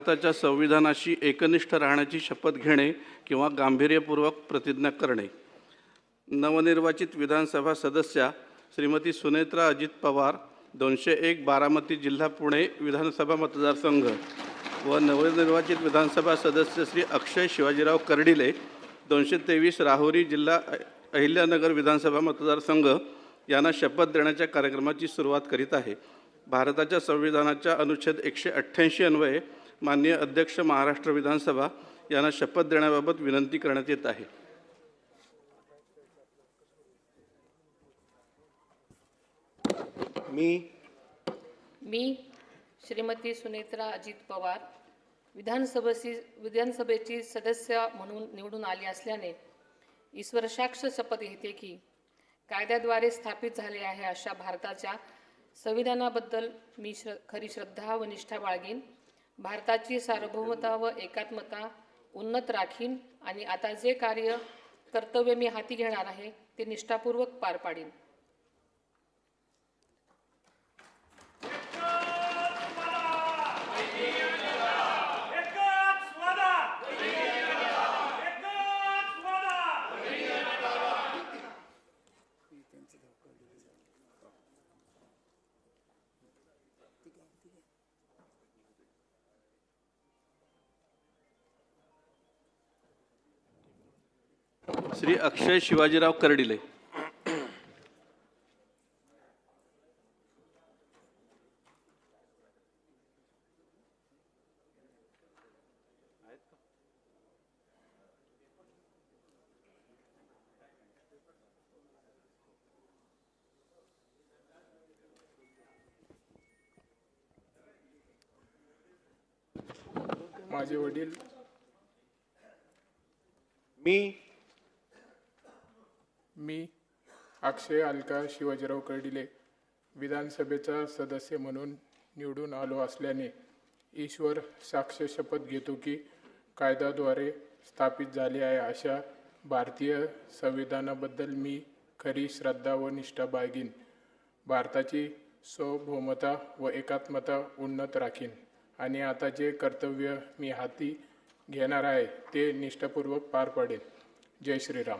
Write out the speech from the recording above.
भारताच्या संविधानाशी एकनिष्ठ राहण्याची शपथ घेणे किंवा गांभीर्यपूर्वक प्रतिज्ञा करणे. नवनिर्वाचित विधानसभा सदस्या श्रीमती सुनेत्रा अजित पवार 201 बारामती जिल्हा पुणे विधानसभा मतदारसंघ व नवनिर्वाचित विधानसभा सदस्य श्री अक्षय शिवाजीराव कर्डिले 223 राहुरी जिल्हा अहिल्यानगर विधानसभा मतदारसंघ यांना शपथ देण्याच्या कार्यक्रमाची सुरुवात करीत आहे. भारताच्या संविधानाच्या अनुच्छेद 188 अन्वये माननीय अध्यक्ष महाराष्ट्र विधानसभा यांना शपथ देण्याबाबत विनंती करण्यात येत आहे. मी श्रीमती सुनेत्रा अजित पवार विधानसभेची सदस्य म्हणून निवडून आली असल्याने ईश्वरसाक्ष शपथ घेते की कायद्याद्वारे स्थापित झाले आहे अशा भारताच्या संविधानाबद्दल मी खरी श्रद्धा व निष्ठा बाळगीन, भारताची सार्वभौमता व एकात्मता उन्नत राखीन आणि आता जे कर्तव्य मी हाती घेणार आहे ते निष्ठापूर्वक पार पाडीन. श्री अक्षय शिवाजीराव कर्डिले. माझे वडील. मी अक्षय अलका शिवाजीराव कर्डिले विधानसभेचा सदस्य म्हणून निवडून आलो असल्याने ईश्वर साक्ष शपथ घेतो की कायद्याद्वारे स्थापित झाले आहे अशा भारतीय संविधानाबद्दल मी खरी श्रद्धा व निष्ठा बाळगीन, भारताची सार्वभौमता व एकात्मता उन्नत राखीन आणि आता जे कर्तव्य मी हाती घेणार आहे ते निष्ठापूर्वक पार पाडेन. जय श्रीराम.